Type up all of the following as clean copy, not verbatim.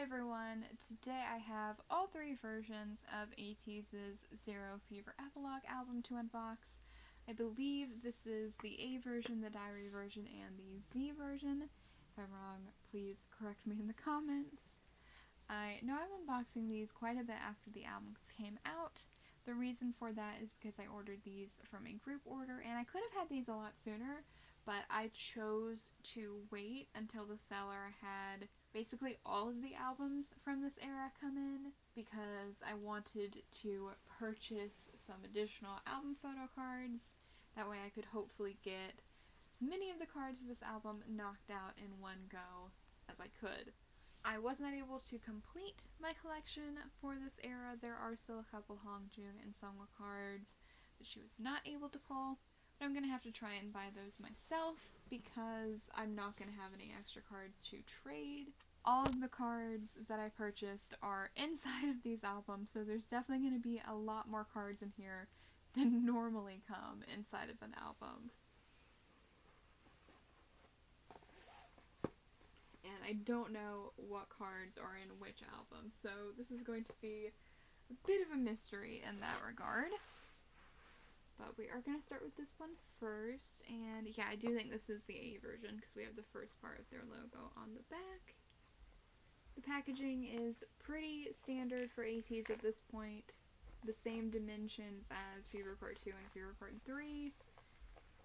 Hi everyone, today I have all three versions of ATEEZ's Zero Fever Epilogue album to unbox. I believe this is the A version, the diary version, and the Z version. If I'm wrong, please correct me in the comments. I know I'm unboxing these quite a bit after the albums came out. The reason for that is because I ordered these from a group order, and I could have had these a lot sooner, but I chose to wait until the seller had basically all of the albums from this era come in, because I wanted to purchase some additional album photo cards. That way I could hopefully get as many of the cards of this album knocked out in one go as I could. I was not able to complete my collection for this era. There are still a couple Joong and Sungwa cards that she was not able to pull. But I'm going to have to try and buy those myself because I'm not going to have any extra cards to trade. All of the cards that I purchased are inside of these albums, so there's definitely going to be a lot more cards in here than normally come inside of an album. And I don't know what cards are in which album, so this is going to be a bit of a mystery in that regard. But we are going to start with this one first, and yeah, I do think this is the A version because we have the first part of their logo on the back. The packaging is pretty standard for ATEEZ at this point, the same dimensions as Fever Part 2 and Fever Part 3.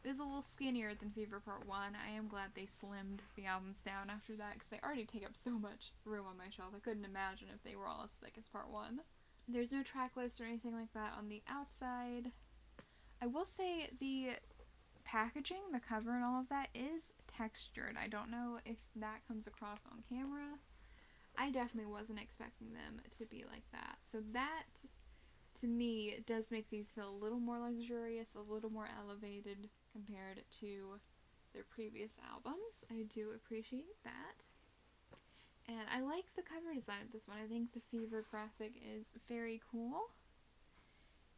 It is a little skinnier than Fever Part 1. I am glad they slimmed the albums down after that because they already take up so much room on my shelf. I couldn't imagine if they were all as thick as Part 1. There's no track list or anything like that on the outside. I will say the packaging, the cover and all of that is textured. I don't know if that comes across on camera. I definitely wasn't expecting them to be like that. So that, to me, does make these feel a little more luxurious, a little more elevated compared to their previous albums. I do appreciate that. And I like the cover design of this one. I think the Fever graphic is very cool.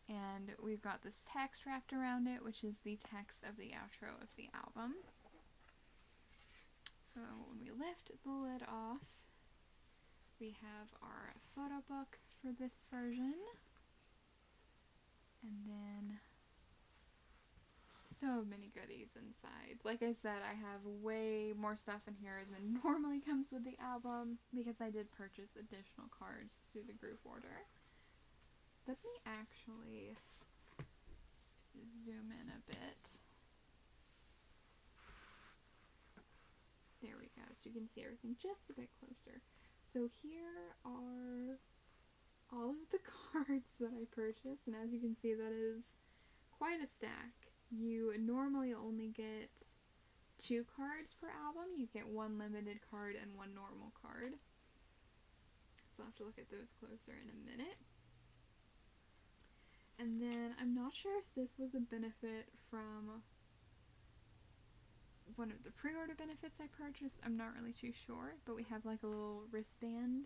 And we've got this text wrapped around it, which is the text of the outro of the album. So when we lift the lid off, we have our photo book for this version. And then so many goodies inside. Like I said, I have way more stuff in here than normally comes with the album because I did purchase additional cards through the group order. Let me actually zoom in a bit. There we go, so you can see everything just a bit closer. So here are all of the cards that I purchased, and as you can see, that is quite a stack. You normally only get 2 cards per album. You get 1 limited card and 1 normal card. So I'll have to look at those closer in a minute. And then I'm not sure if this was a benefit from one of the pre-order benefits I purchased. I'm not really too sure, but we have like a little wristband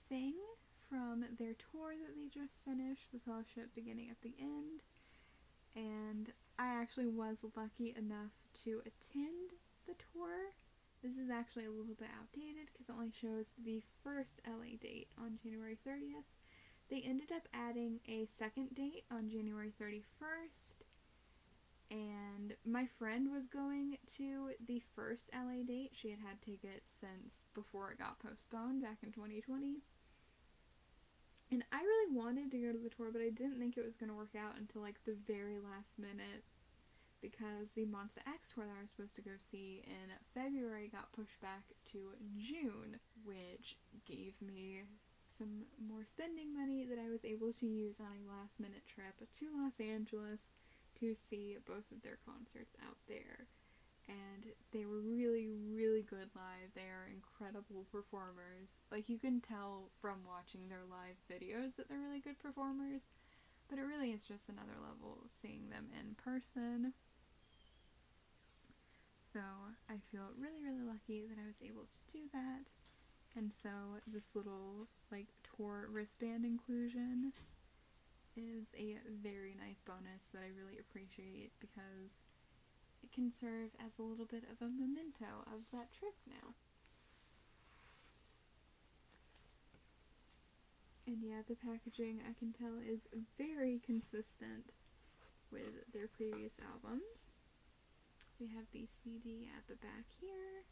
thing from their tour that they just finished, the Fellowship Beginning at the End. And I actually was lucky enough to attend the tour. This is actually a little bit outdated because it only shows the first LA date on January 30th. They ended up adding a second date on January 31st, and my friend was going to the first LA date. She had had tickets since before it got postponed back in 2020. And I really wanted to go to the tour, but I didn't think it was going to work out until like the very last minute because the Monsta X tour that I was supposed to go see in February got pushed back to June, which gave me some more spending money that I was able to use on a last minute trip to Los Angeles to see both of their concerts out there. And they were really, really good live. They are incredible performers. Like, you can tell from watching their live videos that they're really good performers, but it really is just another level seeing them in person. So I feel really, really lucky that I was able to do that. And so this little, like, tour wristband inclusion is a very nice bonus that I really appreciate because it can serve as a little bit of a memento of that trip now. And yeah, the packaging, I can tell, is very consistent with their previous albums. We have the CD at the back here.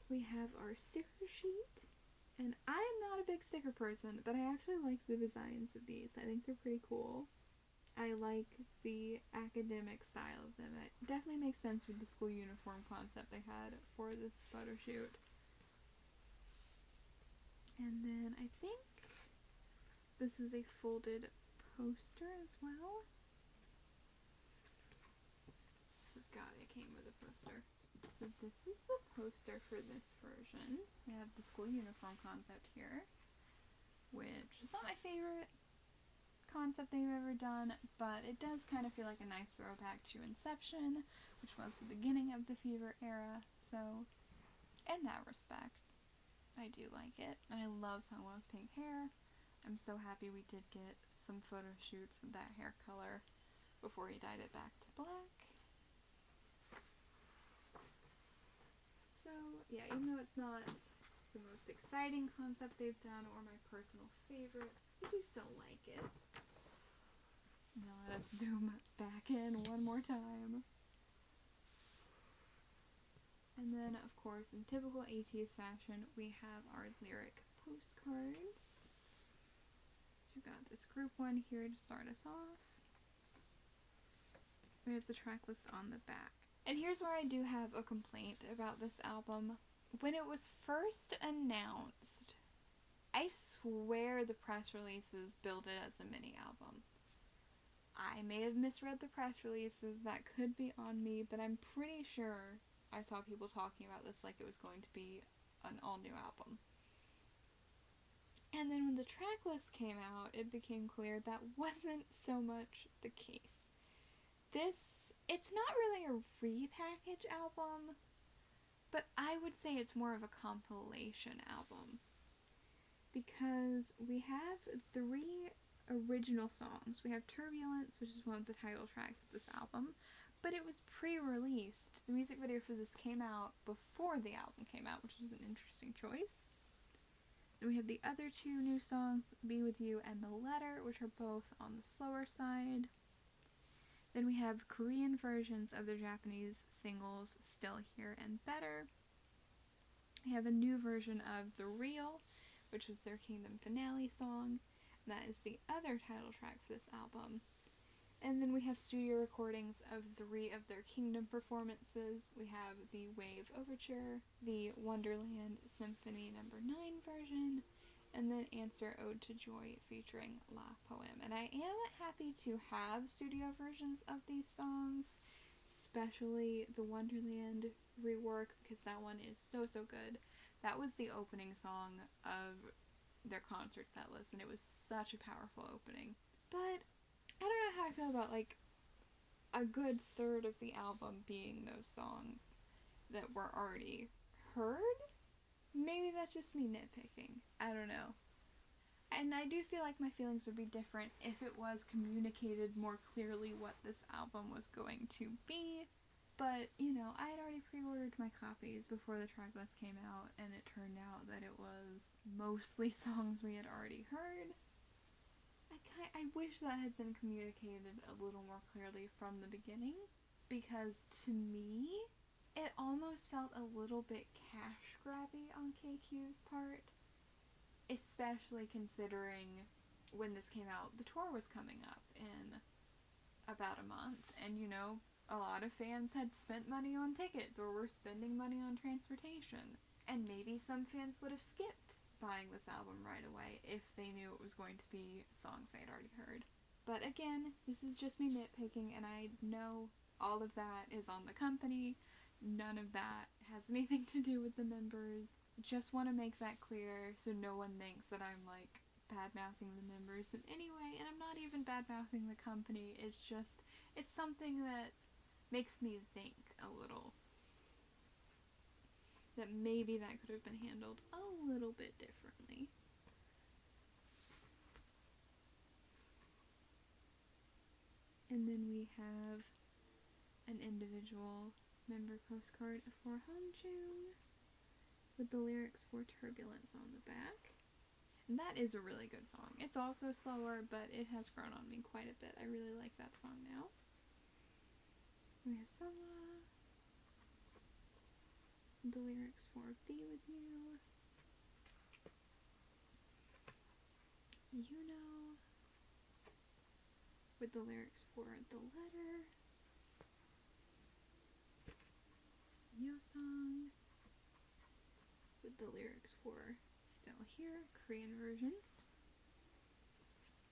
We have our sticker sheet. And I'm not a big sticker person, but I actually like the designs of these. I think they're pretty cool. I like the academic style of them. It definitely makes sense with the school uniform concept they had for this photo shoot. And then I think this is a folded poster as well. Forgot it came with a poster. So this is the poster for this version. We have the school uniform concept here, which is not my favorite concept they've ever done, but it does kind of feel like a nice throwback to Inception, which was the beginning of the Fever era, so in that respect, I do like it. And I love Sungwon's pink hair. I'm so happy we did get some photo shoots with that hair color before he dyed it back to black. So yeah, even though it's not the most exciting concept they've done or my personal favorite, I do still like it. Now let us zoom back in one more time. And then, of course, in typical ATEEZ fashion, we have our lyric postcards. We've got this group one here to start us off. We have the track list on the back. And here's where I do have a complaint about this album. When it was first announced, I swear the press releases billed it as a mini album. I may have misread the press releases, that could be on me, but I'm pretty sure I saw people talking about this like it was going to be an all-new album. And then when the track list came out, it became clear that wasn't so much the case. It's not really a repackage album, but I would say it's more of a compilation album. Because we have 3 original songs. We have Turbulence, which is one of the title tracks of this album, but it was pre-released. The music video for this came out before the album came out, which was an interesting choice. Then we have the other 2 new songs, Be With You and The Letter, which are both on the slower side. Then we have Korean versions of the Japanese singles Still Here and Better. We have a new version of The Real, which was their Kingdom finale song. That is the other title track for this album. And then we have studio recordings of 3 of their Kingdom performances. We have the Wave Overture, the Wonderland Symphony No. 9 version, and then Answer Ode to Joy featuring La Poème. And I am happy to have studio versions of these songs, especially the Wonderland rework, because that one is so good. That was the opening song of their concert set list, and it was such a powerful opening. But I don't know how I feel about like a good third of the album being those songs that were already heard. Maybe that's just me nitpicking. I don't know. And I do feel like my feelings would be different if it was communicated more clearly what this album was going to be. But, you know, I had already pre-ordered my copies before the track list came out, and it turned out that it was mostly songs we had already heard. I wish that had been communicated a little more clearly from the beginning, because to me, it almost felt a little bit cash grabby on KQ's part, especially considering when this came out, the tour was coming up in about a month, and you know, a lot of fans had spent money on tickets or were spending money on transportation, and maybe some fans would have skipped buying this album right away if they knew it was going to be songs they'd already heard. But again, this is just me nitpicking, and I know all of that is on the company. None of that has anything to do with the members. Just want to make that clear so no one thinks that I'm like bad-mouthing the members in any way, and I'm not even bad-mouthing the company. It's just, it's something that makes me think a little. That maybe that could have been handled a little bit differently. And then we have an individual member postcard for Joong with the lyrics for Turbulence on the back. And that is a really good song. It's also slower, but it has grown on me quite a bit. I really like that song now. We have Sungwa. The lyrics for Be With You. You Know. With the lyrics for The Letter. Yo Song. With the lyrics for Still Here, Korean version.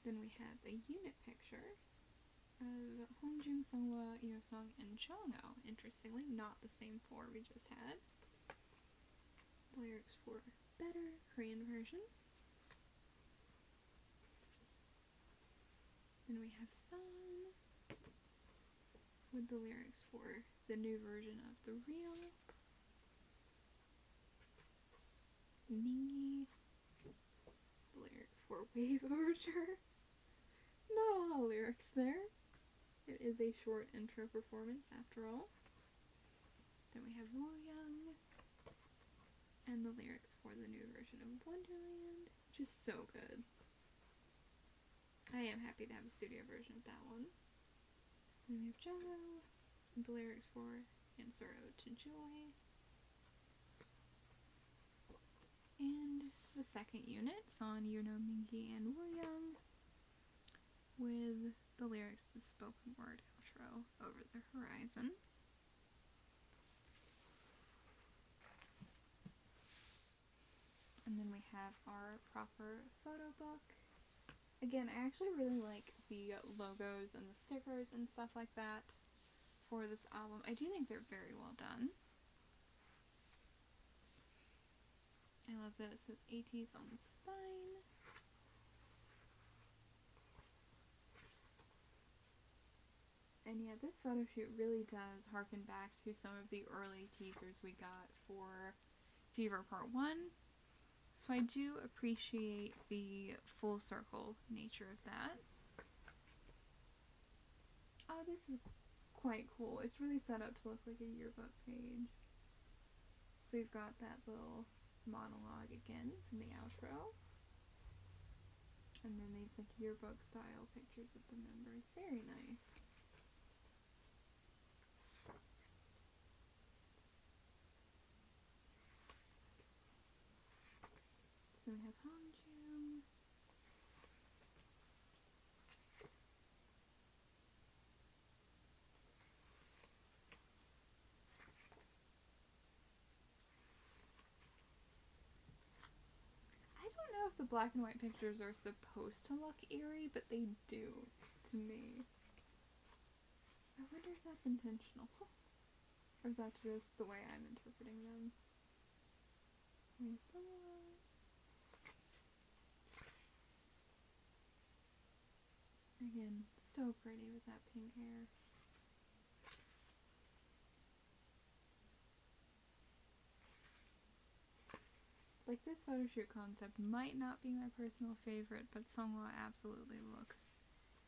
Then we have a unit picture of Honjung, Sungwa, Yeosang, and Joong. Interestingly, not the same four we just had. The lyrics for Better, Korean version. Then we have Sun with the lyrics for the new version of The Real. Mingi, the lyrics for Wave Overture. Not a lot of lyrics there. It is a short intro performance after all. Then we have Wooyoung and the lyrics for the new version of Wonderland, which is so good. I am happy to have a studio version of that one. Then we have Jello and the lyrics for Answer Ode to Joy. And the second unit, Son, Yuno, Mingi, and Wooyoung, with the lyrics of the spoken word outro, Over the Horizon. And then we have our proper photo book. Again, I actually really like the logos and the stickers and stuff like that for this album. I do think they're very well done. I love that it says ATEEZ on the spine. And yeah, this photo shoot really does harken back to some of the early teasers we got for Fever Part 1. So I do appreciate the full circle nature of that. Oh, this is quite cool. It's really set up to look like a yearbook page. So we've got that little monologue again from the outro. And then these like yearbook style pictures of the members. Very nice. So we have Honjung. I don't know if the black and white pictures are supposed to look eerie, but they do to me. I wonder if that's intentional. Or if that's just the way I'm interpreting them. Again, so pretty with that pink hair. Like, this photo shoot concept might not be my personal favorite, but Sungwa absolutely looks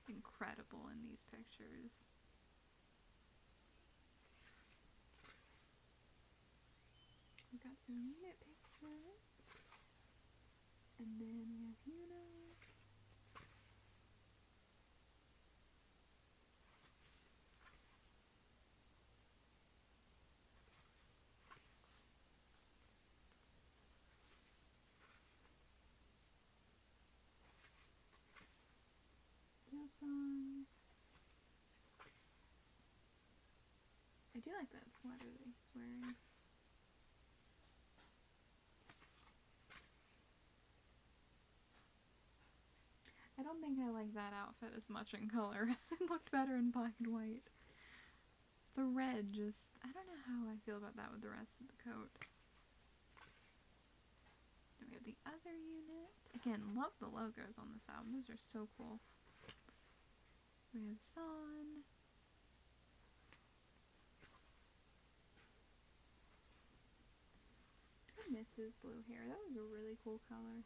incredible in these pictures. We've got some unit pictures. And then we have Yuno. Song. I do like that sweater that he's wearing. I don't think I like that outfit as much in color. It looked better in black and white. The red just, I don't know how I feel about that with the rest of the coat. Then we have the other unit. Again, love the logos on this album. Those are so cool. We have Son. I miss his blue hair. That was a really cool color.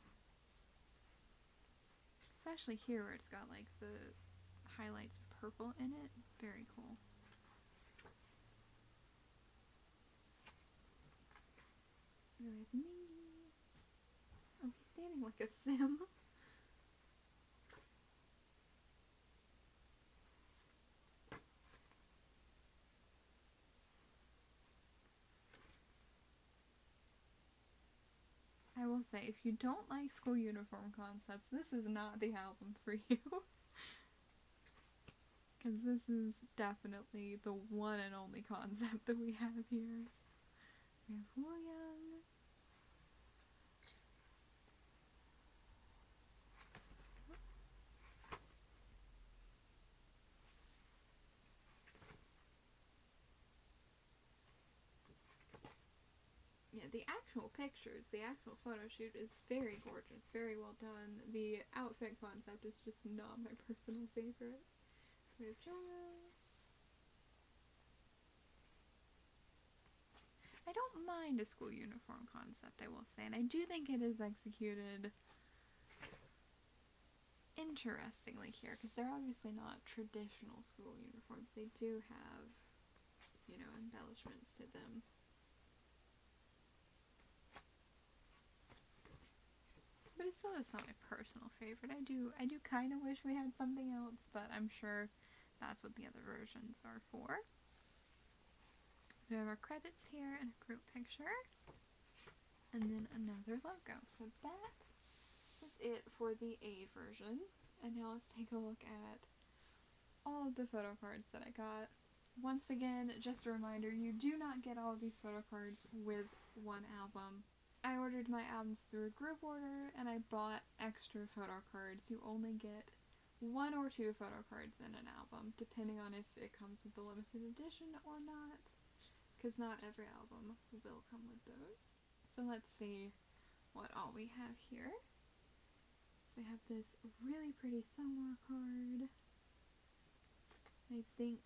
Especially here where it's got like the highlights of purple in it. Very cool. We have Mingi. Oh, he's standing like a sim. I will say, if you don't like school uniform concepts, this is not the album for you. Because this is definitely the one and only concept that we have here. We have William. Yeah, the actual pictures, the actual photo shoot is very gorgeous, very well done. The outfit concept is just not my personal favorite. We have Joong. I don't mind a school uniform concept, I will say, and I do think it is executed interestingly here, because they're obviously not traditional school uniforms. They do have, you know, embellishments to them. But it's still just not my personal favorite. I do kind of wish we had something else, but I'm sure that's what the other versions are for. We have our credits here and a group picture. And then another logo. So that is it for the A version. And now let's take a look at all of the photo cards that I got. Once again, just a reminder, you do not get all of these photo cards with one album. I ordered my albums through a group order, and I bought extra photo cards. You only get 1 or 2 photo cards in an album, depending on if it comes with the limited edition or not, because not every album will come with those. So let's see what all we have here. So we have this really pretty Sunwa card. I think,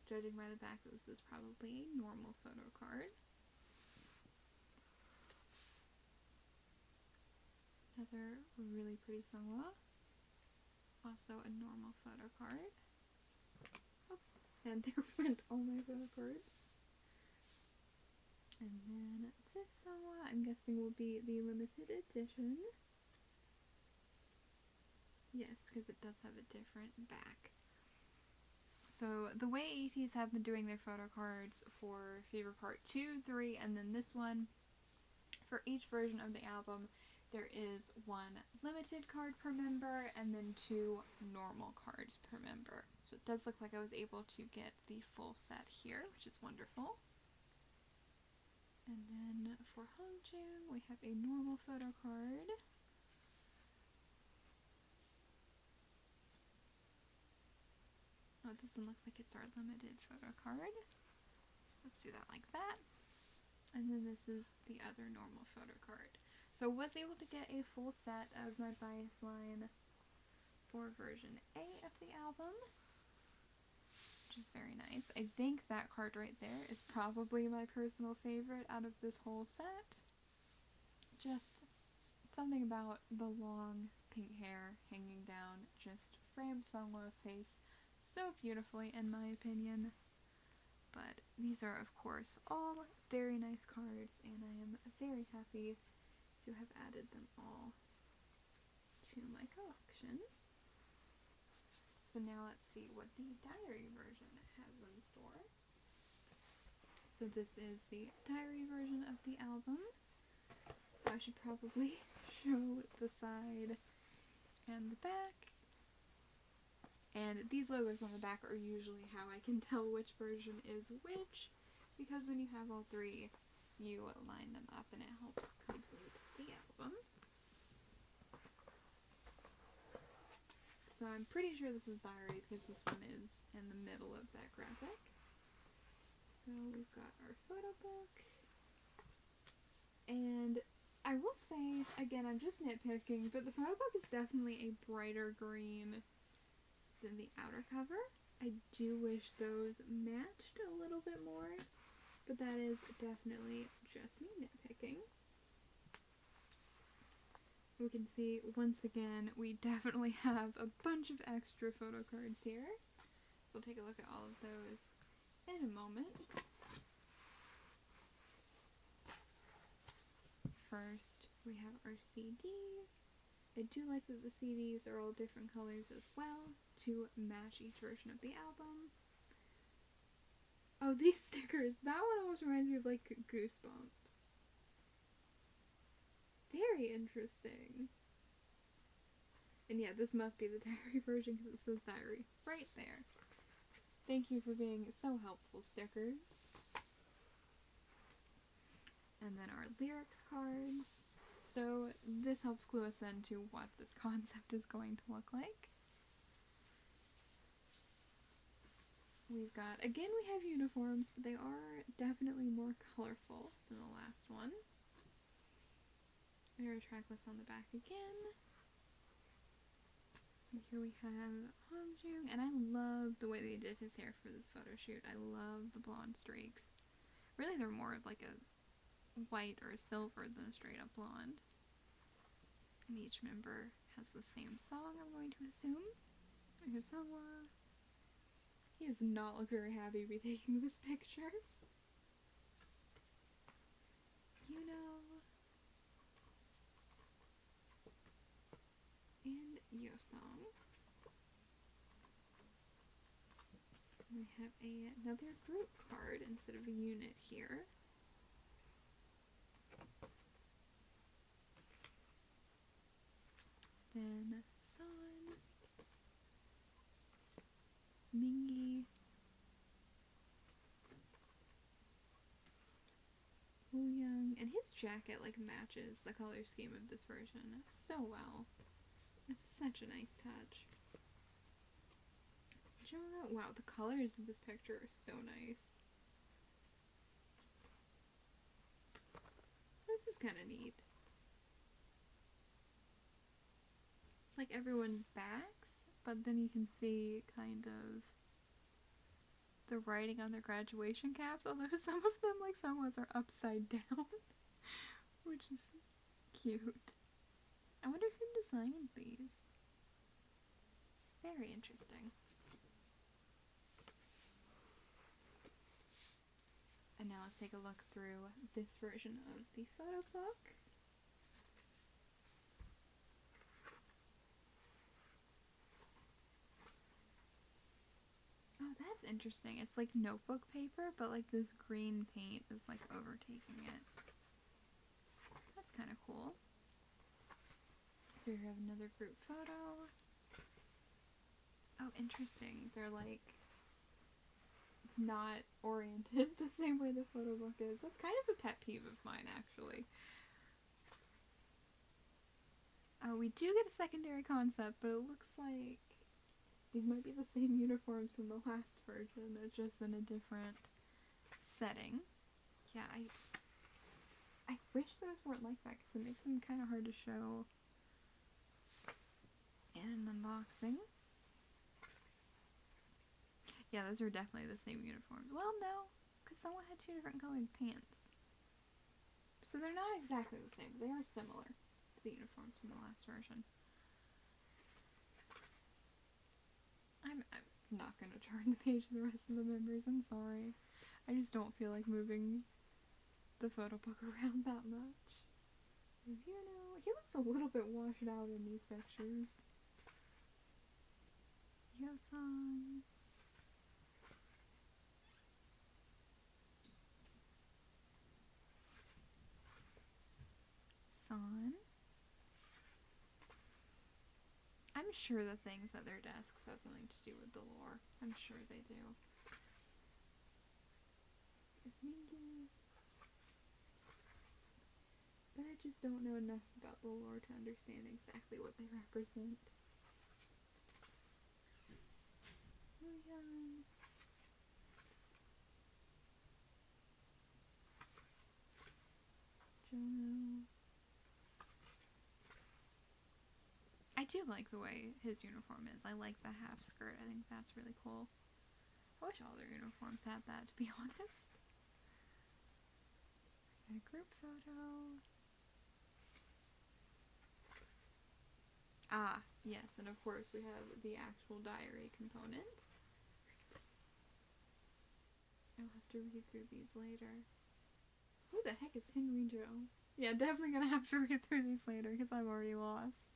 judging by the back, this is probably a normal photo card. Another really pretty Sunwa. Also a normal photo card. Oops. And there went all my photo cards. And then this Sunwa, I'm guessing, will be the limited edition. Yes, because it does have a different back. So the way ATEEZ have been doing their photo cards for Fever Part 2, 3, and then this one, for each version of the album, there is 1 limited card per member and then 2 normal cards per member. So it does look like I was able to get the full set here, which is wonderful. And then for Joong, we have a normal photo card. Oh, this one looks like it's our limited photo card. Let's do that like that. And then this is the other normal photo card. So I was able to get a full set of my bias line for version A of the album, which is very nice. I think that card right there is probably my personal favorite out of this whole set. Just something about the long pink hair hanging down just framed Sunwa's face so beautifully, in my opinion. But these are, of course, all very nice cards, and I am very happy to have added them all to my collection. So now let's see what the diary version has in store. So this is the diary version of the album. I should probably show the side and the back. And these logos on the back are usually how I can tell which version is which, because when you have all 3, you line them up and it helps complete the album. So I'm pretty sure this is diary because this one is in the middle of that graphic. So we've got our photo book. And I will say, again, I'm just nitpicking, but the photo book is definitely a brighter green than the outer cover. I do wish those matched a little bit more, but that is definitely just me nitpicking. We can see, once again, we definitely have a bunch of extra photo cards here. So we'll take a look at all of those in a moment. First, we have our CD. I do like that the CDs are all different colors as well to match each version of the album. Oh, these stickers! That one almost reminds me of like Goosebumps. They very interesting. And yeah, this must be the diary version because it says diary right there. Thank you for being so helpful, stickers. And then our lyrics cards. So this helps clue us into what this concept is going to look like. We've got, again, we have uniforms, but they are definitely more colorful than the last one. We have a track list on the back again. And here we have Joong, and I love the way they did his hair for this photo shoot. I love the blonde streaks. Really, they're more of like a white or silver than a straight up blonde. And each member has the same song, I'm going to assume. We have Sangwa. He does not look very happy to be taking this picture. You know. And Yosong. We have another group card instead of a unit here. Then San, Mingi, Wooyoung, and his jacket like matches the color scheme of this version so well. It's such a nice touch. Joong, wow, the colors of this picture are so nice. This is kind of neat. It's like everyone's backs, but then you can see kind of the writing on their graduation caps, although some of them, like some ones, are upside down, which is cute. I wonder who designed these. Very interesting. And now let's take a look through this version of the photo book. Oh, that's interesting. It's like notebook paper, but like this green paint is like overtaking it. That's kind of cool. So we have another group photo. Oh, interesting. They're like not oriented the same way the photo book is. That's kind of a pet peeve of mine, actually. We do get a secondary concept, but it looks like these might be the same uniforms from the last version. They're just in a different setting. Yeah, I wish those weren't like that because it makes them kind of hard to show in an unboxing. Yeah, those are definitely the same uniforms. Well, no, because someone had two different colored pants. So they're not exactly the same, but they are similar to the uniforms from the last version. I'm not going to turn the page to the rest of the members, I'm sorry. I just don't feel like moving the photo book around that much. And you know, he looks a little bit washed out in these pictures. Yosong. San. I'm sure the things at their desks have something to do with the lore. I'm sure they do. Mingi. But I just don't know enough about the lore to understand exactly what they represent. Wooyoung. Joong. I do like the way his uniform is. I like the half skirt. I think that's really cool. I wish all their uniforms had that, to be honest. Got a group photo. Ah, yes, and of course we have the actual diary component. I'll have to read through these later. Who the heck is Henry Joe? Yeah, definitely gonna have to read through these later because I'm already lost.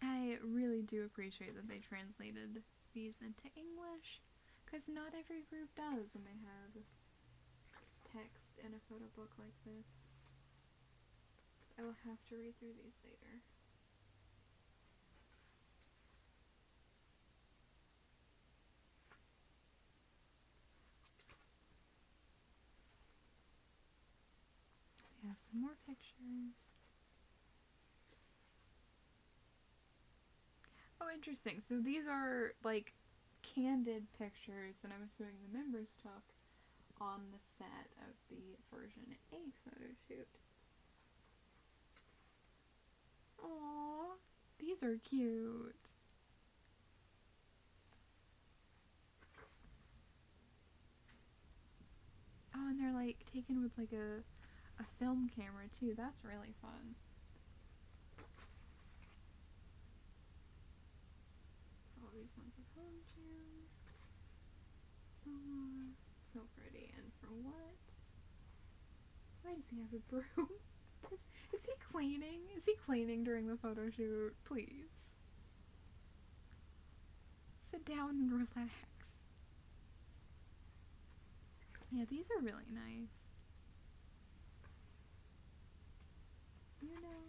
I really do appreciate that they translated these into English, because not every group does when they have text in a photo book like this. I will have to read through these later. We have some more pictures. Oh, interesting. So these are like candid pictures that I'm assuming the members took on the set of the version A photo shoot. Aww, these are cute. Oh, and they're like taken with like a film camera too. That's really fun. So all these ones of Joong. So pretty. And for what? Why does he have a broom? Is he cleaning? Is he cleaning during the photo shoot? Please. Sit down and relax. Yeah, these are really nice. You know.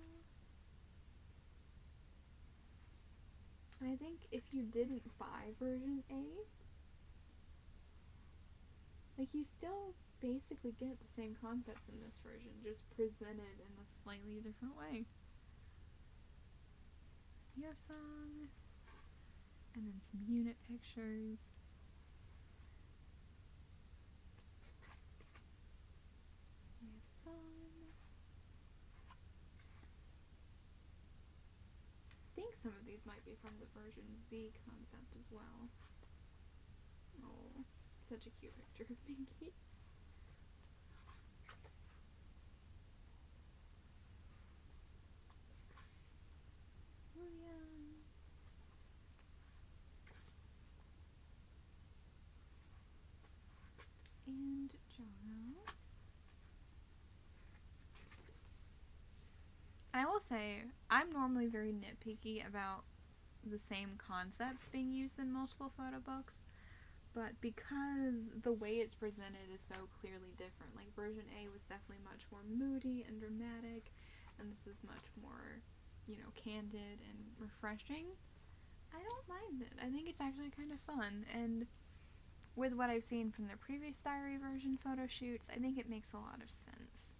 And I think if you didn't buy version A, like you still basically get the same concepts in this version, just presented in a slightly different way. You have some, and then some unit pictures. We have some. I think some of these might be from the version Z concept as well. Oh, such a cute picture of Pinky. Oh yeah. And Joong. I will say, I'm normally very nitpicky about the same concepts being used in multiple photo books, but because the way it's presented is so clearly different, like version A was definitely much more moody and dramatic, and this is much more, you know, candid and refreshing, I don't mind it. I think it's actually kind of fun, and with what I've seen from the previous diary version photo shoots, I think it makes a lot of sense.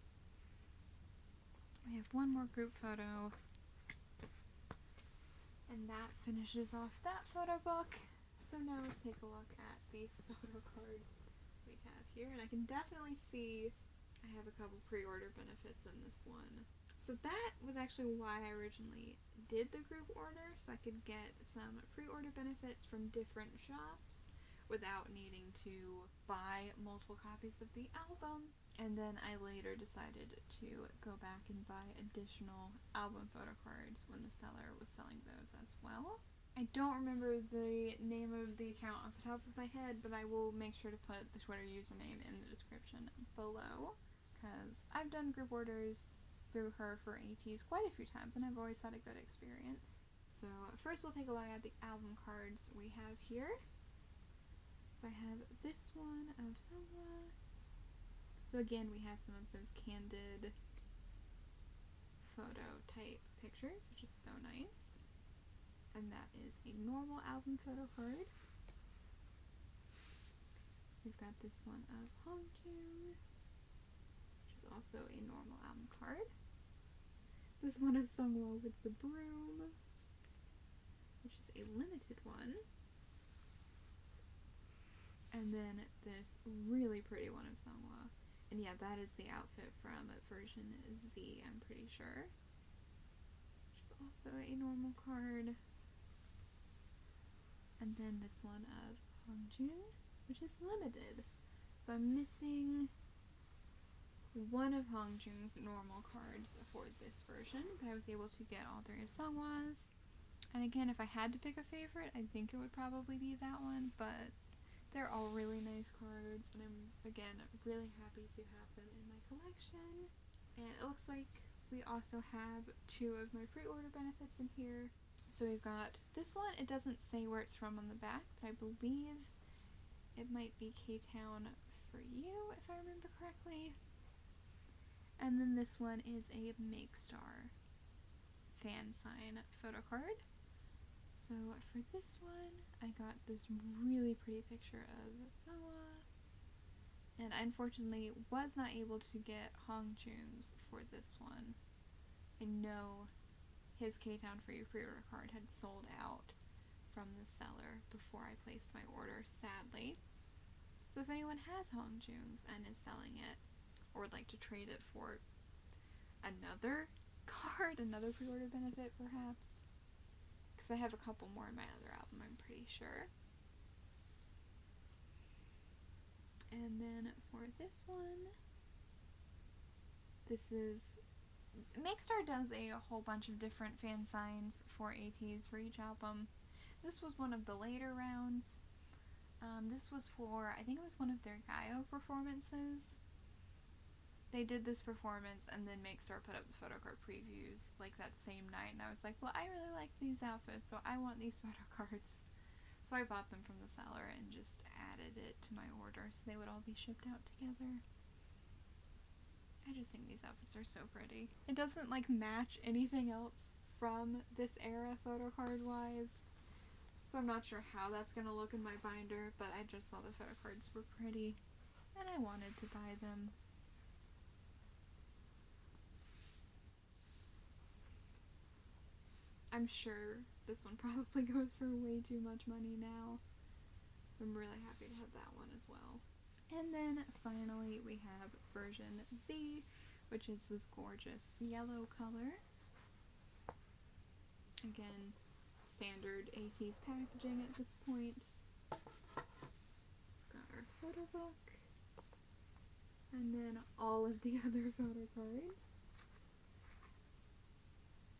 We have one more group photo, and that finishes off that photo book. So now let's take a look at the photo cards we have here, and I can definitely see I have a couple pre-order benefits in this one. So that was actually why I originally did the group order, so I could get some pre-order benefits from different shops without needing to buy multiple copies of the album. And then I later decided to go back and buy additional album photo cards when the seller was selling those as well. I don't remember the name of the account off the top of my head, but I will make sure to put the Twitter username in the description below, because I've done group orders through her for ATEEZ quite a few times, and I've always had a good experience. So first we'll take a look at the album cards we have here. So I have this one of Sungwa. So again, we have some of those candid photo type pictures, which is so nice. And that is a normal album photo card. We've got this one of Joong, which is also a normal album card. This one of Sungwa with the broom, which is a limited one. And then this really pretty one of Sungwa. And yeah, that is the outfit from version Z, I'm pretty sure. Which is also a normal card. And then this one of Joong, which is limited. So I'm missing one of Joong's normal cards for this version, but I was able to get all three of Sungwa's. And again, if I had to pick a favorite, I think it would probably be that one, but they're all really nice cards, and I'm, again, really happy to have them in my collection. And it looks like we also have two of my pre-order benefits in here. So we've got this one. It doesn't say where it's from on the back, but I believe it might be KTown4U, if I remember correctly. And then this one is a Makestar fan sign photo card. So for this one, I got this really pretty picture of Sawa, and I unfortunately was not able to get Joong's for this one. I know his KTown4U pre-order card had sold out from the seller before I placed my order, sadly. So if anyone has Joong's and is selling it, or would like to trade it for another card, another pre-order benefit perhaps, because I have a couple more in my other album, I'm pretty sure. And then for this one, this is... Makestar does a whole bunch of different fan signs for ATEEZ for each album. This was one of the later rounds. This was for, I think it was one of their Gaio performances. They did this performance and then Makestar put up the photo card previews like that same night, and I was like, well, I really like these outfits, so I want these photo cards. So I bought them from the seller and just added it to my order so they would all be shipped out together. I just think these outfits are so pretty. It doesn't like match anything else from this era photo card wise, so I'm not sure how that's gonna look in my binder, but I just thought the photo cards were pretty and I wanted to buy them. I'm sure this one probably goes for way too much money now, so I'm really happy to have that one as well. And then finally we have version Z, which is this gorgeous yellow color. Again, standard ATEEZ packaging at this point. Got our photo book, and then all of the other photo cards.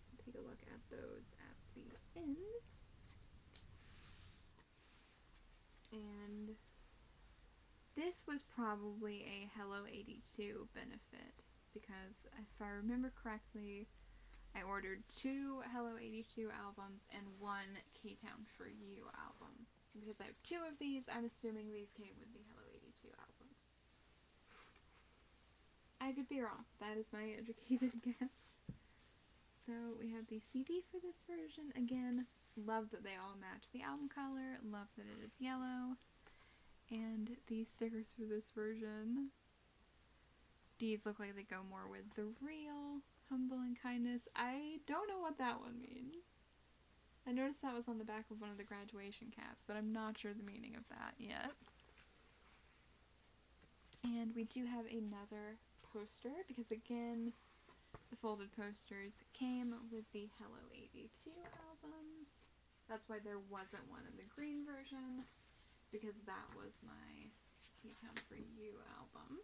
So take a look at those at the end. And this was probably a Hello82 benefit, because if I remember correctly, I ordered 2 Hello82 albums and 1 KTown4U album. Because I have 2 of these, I'm assuming these came with the Hello82 albums. I could be wrong. That is my educated guess. So we have the CD for this version. Again, love that they all match the album color. Love that it is yellow. And these stickers for this version, these look like they go more with the real humble and kindness. I don't know what that one means. I noticed that was on the back of one of the graduation caps, but I'm not sure the meaning of that yet. And we do have another poster, because again, the folded posters came with the Hello82 albums. That's why there wasn't one in the green version, because that was my KTown4U album.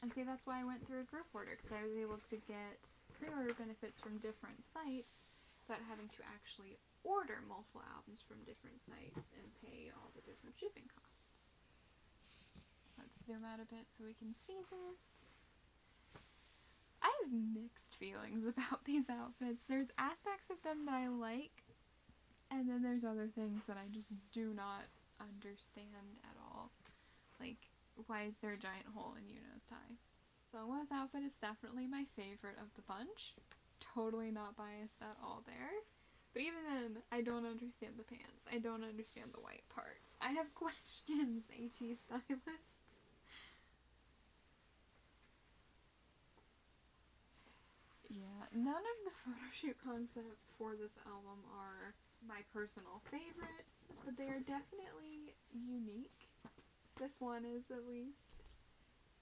And see, that's why I went through a group order, because I was able to get pre-order benefits from different sites without having to actually order multiple albums from different sites and pay all the different shipping costs. Let's zoom out a bit so we can see this. I have mixed feelings about these outfits. There's aspects of them that I like, and then there's other things that I just do not understand at all. Like, why is there a giant hole in Yuno's tie? Sungwa's outfit is definitely my favorite of the bunch. Totally not biased at all there. But even then, I don't understand the pants. I don't understand the white parts. I have questions, ATEEZ stylists. Yeah, none of the photo shoot concepts for this album are my personal favorites, but they are definitely unique. This one is, at least.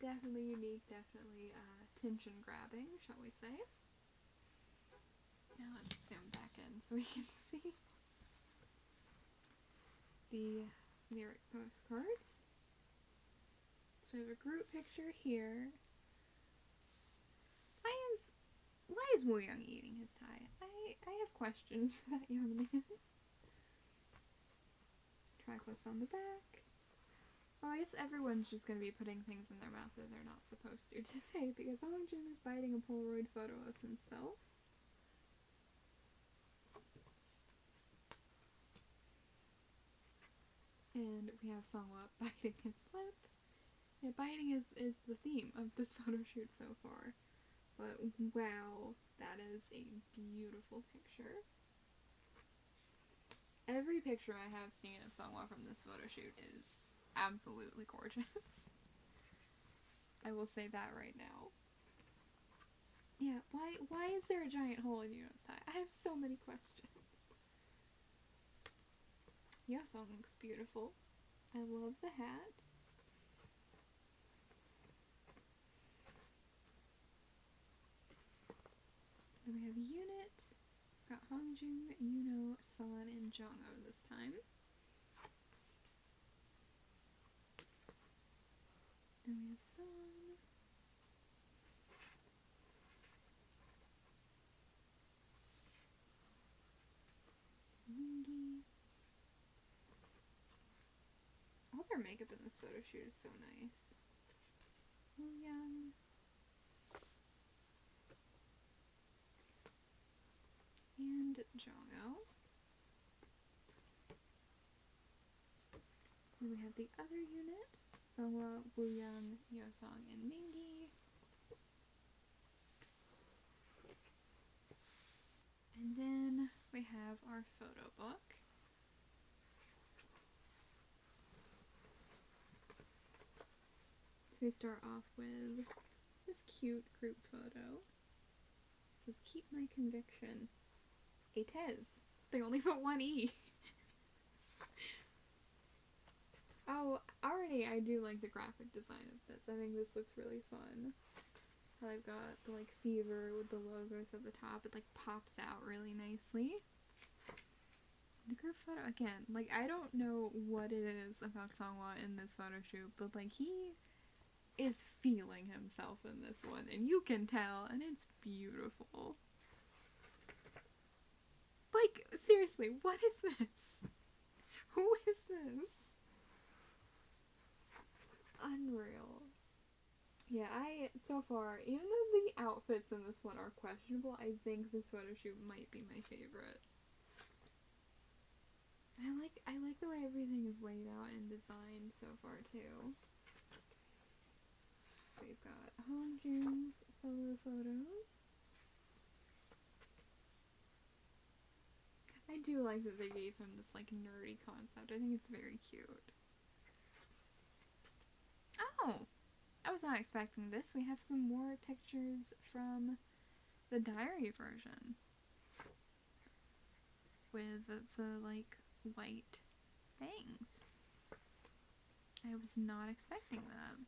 Definitely unique, definitely attention grabbing, shall we say. Now let's zoom back in so we can see the lyric postcards. So we have a group picture here. Why is Woo-young eating his tie? I have questions for that young man. Tracklist on the back. Oh, I guess everyone's just going to be putting things in their mouth that they're not supposed to today, because Joong is biting a Polaroid photo of himself. And we have Sungwa biting his lip. Yeah, biting is the theme of this photo shoot so far. But wow, that is a beautiful picture. Every picture I have seen of Seonghwa from this photo shoot is absolutely gorgeous. I will say that right now. Yeah, why is there a giant hole in Yuno's tie? I have so many questions. Yeosong looks beautiful. I love the hat. Then we have Unit. Got Hongjoong, Yuno, Son, and Joong this time. Then we have Son. Wingy. All their makeup in this photo shoot is so nice. Wooyoung. And Jongho. Then we have the other unit. Seonghwa, Wooyoung, Yeosong, and Mingi. And then we have our photo book. So we start off with this cute group photo. It says, "Keep my conviction." ATEEZ. They only put one E. Oh, already I do like the graphic design of this. I think this looks really fun. How they've got the like fever with the logos at the top. It like pops out really nicely. The group photo, again, like I don't know what it is about Seonghwa in this photo shoot, but like he is feeling himself in this one, and you can tell, and it's beautiful. Like, seriously, what is this? Who is this? Unreal. Yeah, so far, even though the outfits in this one are questionable, I think this photo shoot might be my favorite. I like the way everything is laid out and designed so far, too. So we've got Hongjoong's solo photos. I do like that they gave him this, like, nerdy concept. I think it's very cute. Oh! I was not expecting this. We have some more pictures from the diary version. With the like, white things. I was not expecting that.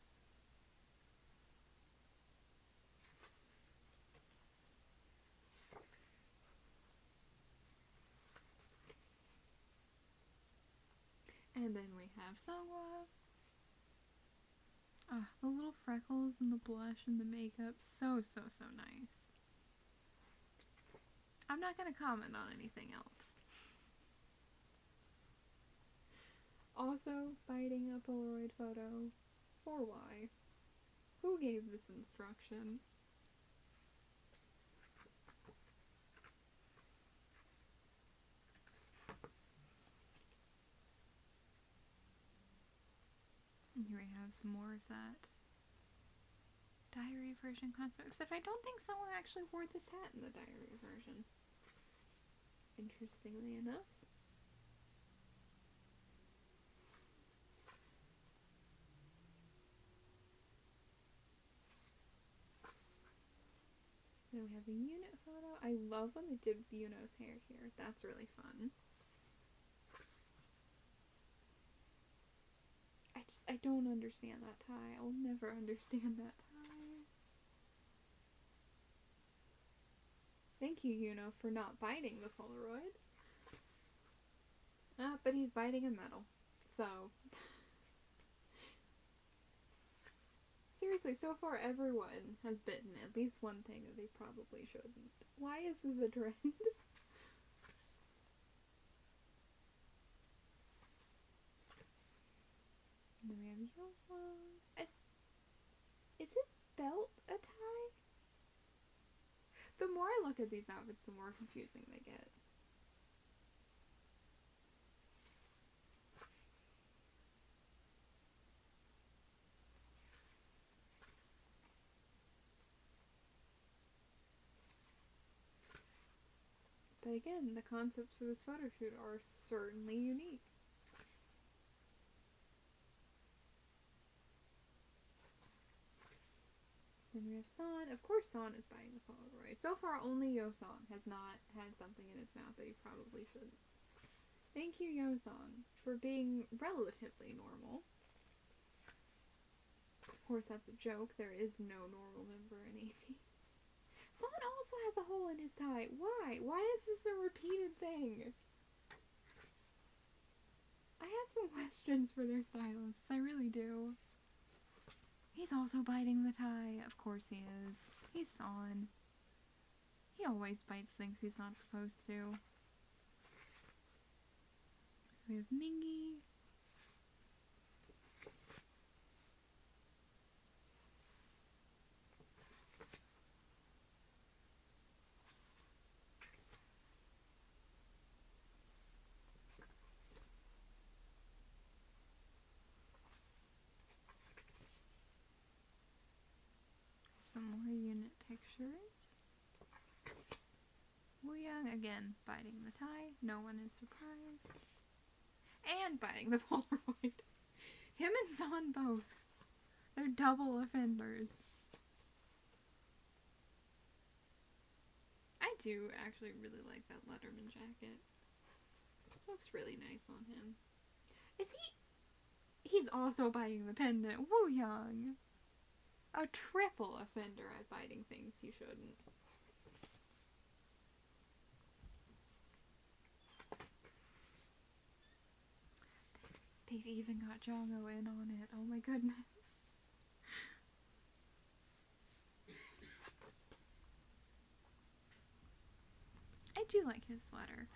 And then we have Seonghwa. Ah, the little freckles and the blush and the makeup. So, so, so nice. I'm not gonna comment on anything else. Also, biting a Polaroid photo. For why? Who gave this instruction? And here we have some more of that diary version concept, except I don't think someone actually wore this hat in the diary version. Interestingly enough. Then we have a unit photo. I love when they did Yuno's hair here. That's really fun. I don't understand that tie. I'll never understand that tie. Thank you, Yuno, for not biting the Polaroid. Ah, but he's biting a metal. So. Seriously, so far everyone has bitten at least one thing that they probably shouldn't. Why is this a trend? And then we have Yeosong. Is his belt a tie? The more I look at these outfits, the more confusing they get. But again, the concepts for this photo shoot are certainly unique. Then we have San. Of course San is biting the Polaroid. So far, only Yo-San has not had something in his mouth that he probably shouldn't. Thank you, Yo-San, for being relatively normal. Of course, that's a joke. There is no normal member in ATEEZ. San also has a hole in his tie. Why? Why is this a repeated thing? I have some questions for their stylists. I really do. He's also biting the tie. Of course he is. He's San. He always bites things he's not supposed to. We have Mingy. Some more unit pictures. Wooyoung again biting the tie. No one is surprised. And biting the Polaroid. Him and San both. They're double offenders. I do actually really like that Letterman jacket. Looks really nice on him. Is he? He's also biting the pendant. Wooyoung. A triple offender at biting things he shouldn't. They've even got Joong in on it. Oh my goodness. I do like his sweater.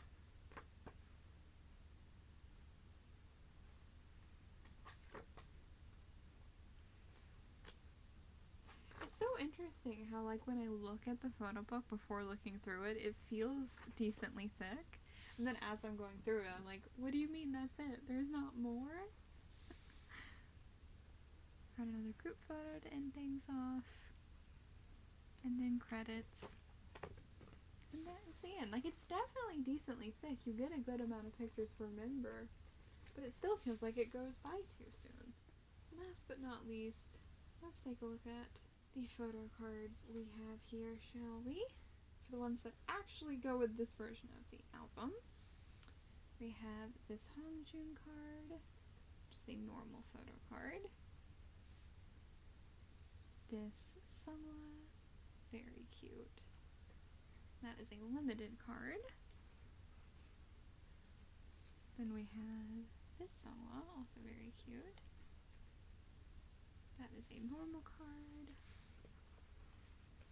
It's so interesting how, like, when I look at the photo book before looking through it, it feels decently thick. And then as I'm going through it, I'm like, what do you mean that's it? There's not more? Got another group photo to end things off. And then credits. And that is the end. Like, it's definitely decently thick. You get a good amount of pictures per member. But it still feels like it goes by too soon. Last but not least, let's take a look at the photo cards we have here, shall we? For the ones that actually go with this version of the album. We have this Joong card, just a normal photo card. This Sungwa, very cute. That is a limited card. Then we have this Sungwa, also very cute. That is a normal card.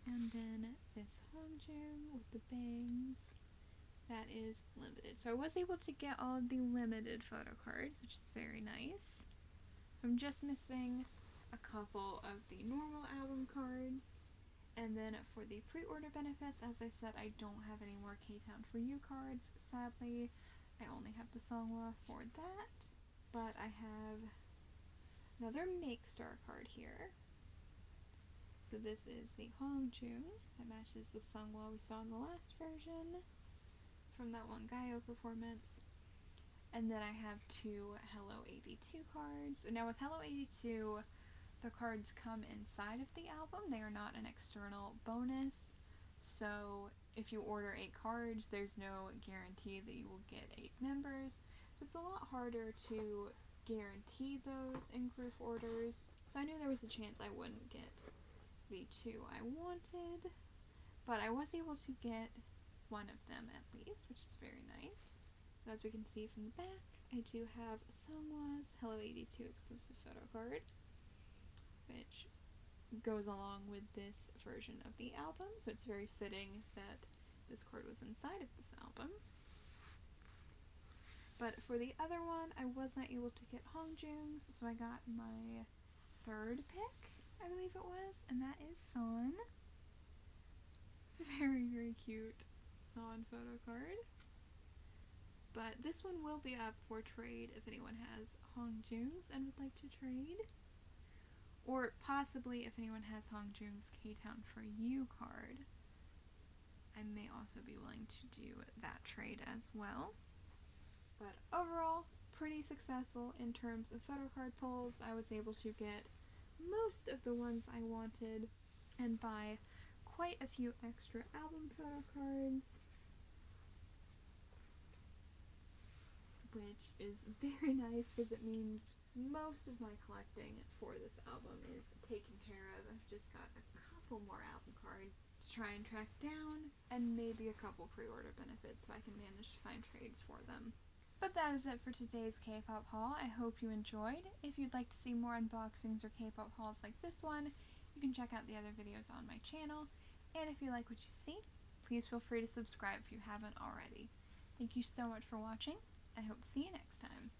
And then this Joong with the bangs. That is limited. So I was able to get all of the limited photo cards, which is very nice. So I'm just missing a couple of the normal album cards. And then for the pre-order benefits, as I said, I don't have any more KTown4U cards, sadly. I only have the Sungwa for that. But I have another Makestar card here. So this is the Joong that matches the Sungwa we saw in the last version from that one Gaio performance. And then I have two Hello82 cards. Now with Hello82, the cards come inside of the album. They are not an external bonus. So if you order 8 cards, there's no guarantee that you will get 8 members. So it's a lot harder to guarantee those in group orders. So I knew there was a chance I wouldn't get the 2 I wanted. But I was able to get one of them at least, which is very nice. So as we can see from the back, I do have Sungwa's Hello82 exclusive photo card, which goes along with this version of the album, so it's very fitting that this card was inside of this album. But for the other one, I was not able to get Joong's, so I got my third pick, I believe it was, and that is San. Very, very cute San photo card. But this one will be up for trade if anyone has Joong's and would like to trade. Or possibly if anyone has Joong's KTown4U card. I may also be willing to do that trade as well. But overall, pretty successful in terms of photo card pulls. I was able to get most of the ones I wanted and buy quite a few extra album photo cards, which is very nice because it means most of my collecting for this album is taken care of. I've just got a couple more album cards to try and track down, and maybe a couple pre-order benefits if I can manage to find trades for them. But that is it for today's K-pop haul. I hope you enjoyed. If you'd like to see more unboxings or K-pop hauls like this one, you can check out the other videos on my channel. And if you like what you see, please feel free to subscribe if you haven't already. Thank you so much for watching. I hope to see you next time.